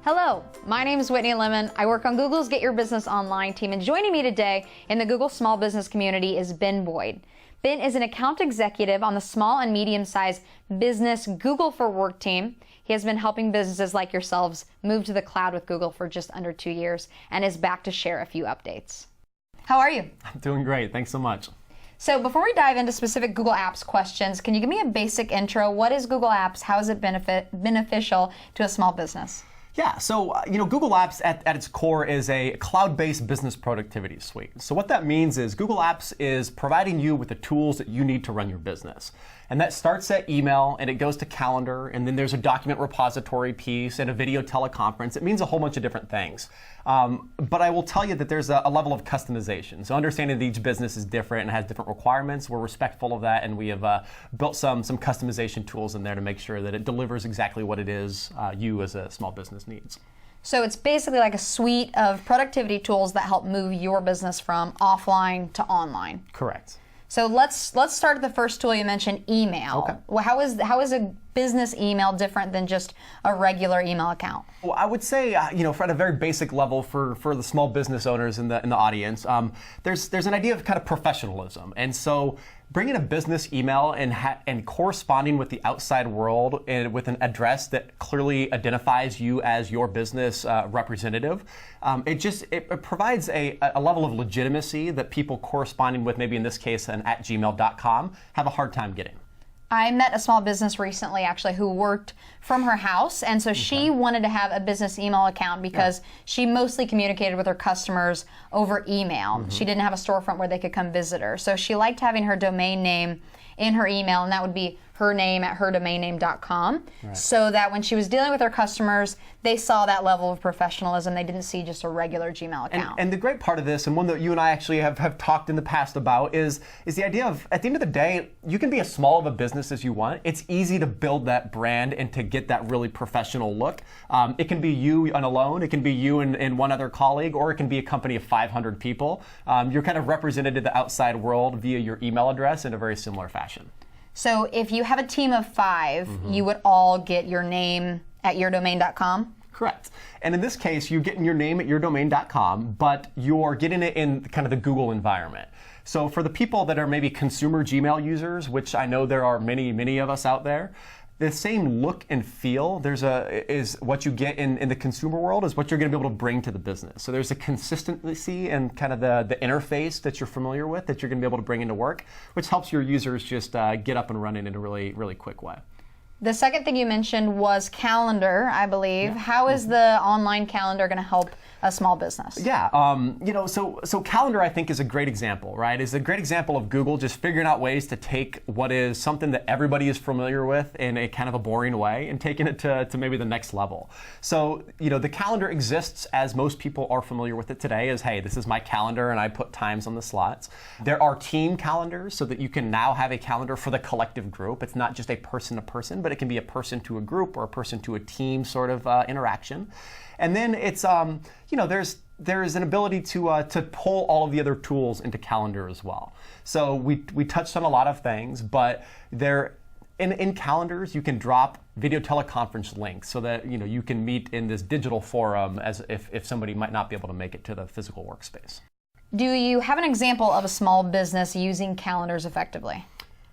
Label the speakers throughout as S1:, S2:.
S1: Hello, my name is Whitney Lemon. I work on Google's Get Your Business Online team, and joining me today in the Google small business community is Ben Boyd. Ben is an account executive on the small and medium-sized business Google for Work team. He has been helping businesses like yourselves move to the cloud with Google for just under 2 years and is back to share a few updates. How are you?
S2: I'm doing great. Thanks so much.
S1: So before we dive into specific Google Apps questions, can you give me a basic intro? What is Google Apps? How is it beneficial to a small business?
S2: Yeah, so Google Apps at its core is a cloud-based business productivity suite. So what that means is Google Apps is providing you with the tools that you need to run your business. And that starts at email, and it goes to calendar, and then there's a document repository piece and a video teleconference. It means a whole bunch of different things. But I will tell you that there's a level of customization. So understanding that each business is different and has different requirements, we're respectful of that, and we have built some customization tools in there to make sure that it delivers exactly what it is you as a small business needs.
S1: So it's basically like a suite of productivity tools that help move your business from offline to online.
S2: Correct.
S1: So let's start with the first tool you mentioned, email.
S2: Okay.
S1: Well, how is a business email different than just a regular email account?
S2: Well, I would say, at a very basic level for the small business owners in the audience, there's an idea of kind of professionalism, and so bringing a business email and corresponding with the outside world and with an address that clearly identifies you as your business representative, it provides a level of legitimacy that people corresponding with, maybe in this case an @gmail.com, have a hard time getting.
S1: I met a small business recently, actually, who worked from her house, and so she wanted to have a business email account because she mostly communicated with her customers over email. She didn't have a storefront where they could come visit her. So she liked having her domain name in her email, and that would be her name at herdomainname.com, so that when she was dealing with her customers, they saw that level of professionalism. They didn't see just a regular Gmail account.
S2: And the great part of this, and one that you and I actually have talked in the past about, is the idea of, at the end of the day, you can be as small of a business as you want. It's easy to build that brand and to get that really professional look. It can be you alone, it can be you and one other colleague, or it can be a company of 500 people. You're kind of represented to the outside world via your email address in a very similar fashion.
S1: So if you have a team of 5, you would all get your name at yourdomain.com?
S2: Correct. And in this case, you're getting your name at yourdomain.com, but you're getting it in kind of the Google environment. So for the people that are maybe consumer Gmail users, which I know there are many, many of us out there, the same look and feel is what you get in the consumer world is what you're going to be able to bring to the business. So there's a consistency and kind of the interface that you're familiar with that you're going to be able to bring into work, which helps your users just get up and running in a really, really quick way.
S1: The second thing you mentioned was calendar, I believe. Yeah. How is the online calendar going to help a small business?
S2: Yeah, so calendar, I think, is a great example, right? It's a great example of Google just figuring out ways to take what is something that everybody is familiar with in a kind of a boring way and taking it to maybe the next level. So, the calendar exists as most people are familiar with it today as, hey, this is my calendar and I put times on the slots. There are team calendars so that you can now have a calendar for the collective group. It's not just a person to person, but it can be a person to a group or a person to a team sort of interaction. And then it's, there's an ability to pull all of the other tools into calendar as well. So we touched on a lot of things, but in calendars, you can drop video teleconference links so that you can meet in this digital forum as if somebody might not be able to make it to the physical workspace.
S1: Do you have an example of a small business using calendars effectively?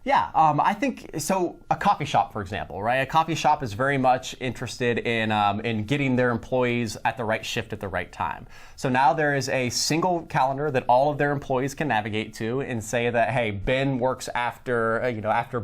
S2: Yeah, I think so. A coffee shop, for example, right? A coffee shop is very much interested in getting their employees at the right shift at the right time. So now there is a single calendar that all of their employees can navigate to and say that, hey, Ben works after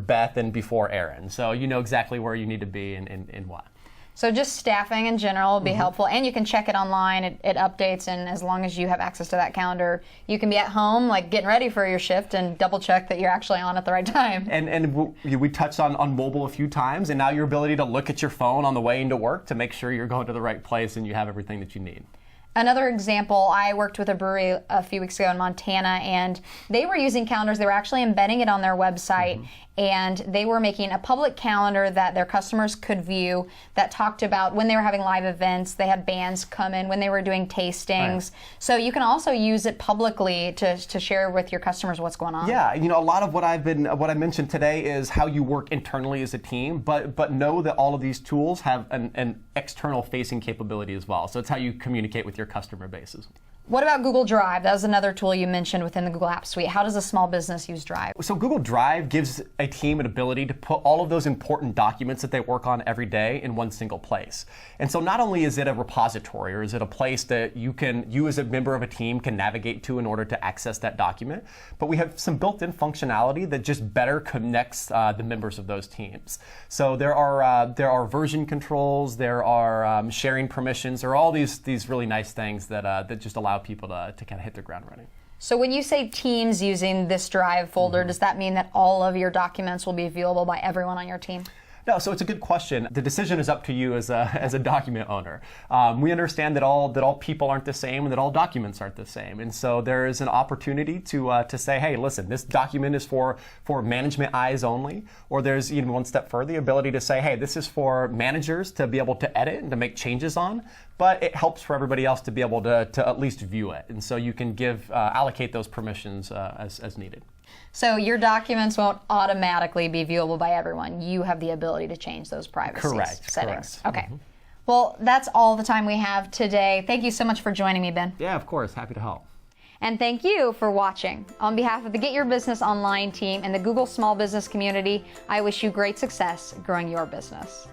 S2: Beth and before Aaron. So you know exactly where you need to be and what.
S1: So just staffing in general will be helpful, and you can check it online. It updates, and as long as you have access to that calendar, you can be at home, like getting ready for your shift, and double check that you're actually on at the right time.
S2: And we touched on mobile a few times, and now your ability to look at your phone on the way into work to make sure you're going to the right place and you have everything that you need.
S1: Another example, I worked with a brewery a few weeks ago in Montana, and they were using calendars. They were actually embedding it on their website, and they were making a public calendar that their customers could view that talked about when they were having live events, they had bands come in, when they were doing tastings. Right. So you can also use it publicly to share with your customers what's going on.
S2: Yeah, a lot of what I mentioned today is how you work internally as a team, but know that all of these tools have an external facing capability as well. So it's how you communicate with your customer bases.
S1: What about Google Drive? That was another tool you mentioned within the Google Apps Suite. How does a small business use Drive?
S2: So Google Drive gives a team an ability to put all of those important documents that they work on every day in one single place. And so not only is it a repository, or is it a place that you as a member of a team can navigate to in order to access that document, but we have some built-in functionality that just better connects the members of those teams. So there are version controls, there are sharing permissions, there are all these really nice things that just allow people to kind of hit the ground running.
S1: So when you say teams using this Drive folder, does that mean that all of your documents will be viewable by everyone on your team?
S2: No, so it's a good question. The decision is up to you as a document owner. We understand that all people aren't the same and that all documents aren't the same. And so there is an opportunity to say, hey, listen, this document is for management eyes only. Or there's even one step further, the ability to say, hey, this is for managers to be able to edit and to make changes on. But it helps for everybody else to be able to at least view it. And so you can allocate those permissions as needed.
S1: So your documents won't automatically be viewable by everyone. You have the ability to change those privacy settings.
S2: Correct.
S1: Okay. Well, that's all the time we have today. Thank you so much for joining me, Ben.
S2: Yeah, of course. Happy to help.
S1: And thank you for watching. On behalf of the Get Your Business Online team and the Google Small Business community, I wish you great success growing your business.